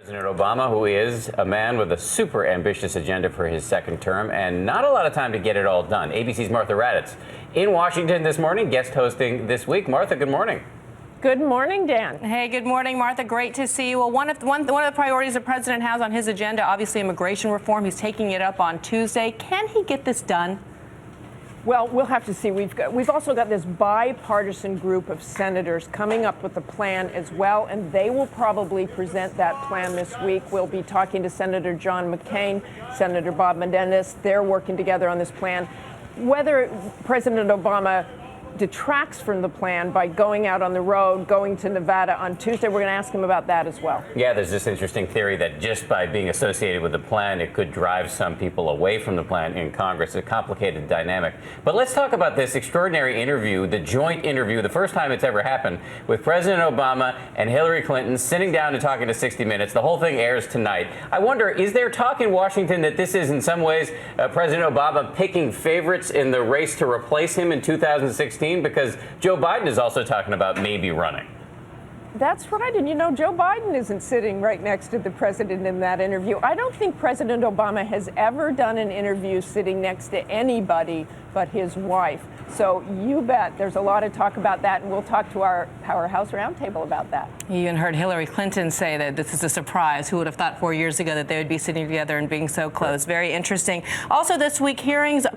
President Obama, who is a man with a super ambitious agenda for his second term and not a lot of time to get it all done. ABC's Martha Raddatz in Washington this morning, guest hosting this week. Martha, good morning. Good morning, Dan. Hey, good morning, Martha. Great to see you. Well, one of the priorities the president has on his agenda, obviously immigration reform. He's taking it up on Tuesday. Can he get this done? Well, we'll have to see. We've also got this bipartisan group of senators coming up with a plan as well, and they will probably present that plan this week. We'll be talking to Senator John McCain, Senator Bob Menendez. They're working together on this plan. Whether President Obama detracts from the plan by going out on the road, going to Nevada on Tuesday, we're going to ask him about that as well. Yeah, there's this interesting theory that just by being associated with the plan, it could drive some people away from the plan in Congress. A complicated dynamic. But let's talk about this extraordinary interview, the joint interview, the first time it's ever happened, with President Obama and Hillary Clinton sitting down and talking to 60 Minutes. The whole thing airs tonight. I wonder, is there talk in Washington that this is in some ways President Obama picking favorites in the race to replace him in 2016? Because Joe Biden is also talking about maybe running. That's right. And, you know, Joe Biden isn't sitting right next to the president in that interview. I don't think President Obama has ever done an interview sitting next to anybody but his wife. So you bet there's a lot of talk about that, and we'll talk to our House Roundtable about that. You even heard Hillary Clinton say that this is a surprise. Who would have thought 4 years ago that they would be sitting together and being so close? Very interesting. Also this week,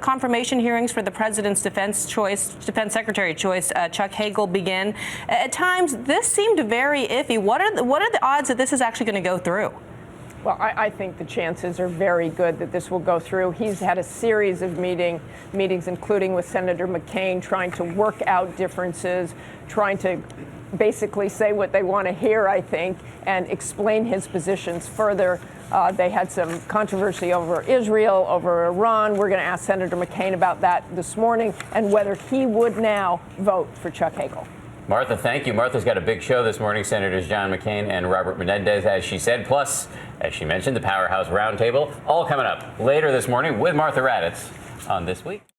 confirmation hearings for the president's defense secretary choice, Chuck Hagel, begin. At times, this seemed very iffy. What are the odds that this is actually going to go through? Well, I think the chances are very good that this will go through. He's had a series of meetings, including with Senator McCain, trying to work out differences, trying to basically say what they want to hear, I think, and explain his positions further. They had some controversy over Israel, over Iran. We're going to ask Senator McCain about that this morning and whether he would now vote for Chuck Hagel. Martha, thank you. Martha's got a big show this morning. Senators John McCain and Robert Menendez, as she said, plus, as she mentioned, the Powerhouse Roundtable, all coming up later this morning with Martha Raddatz on This Week.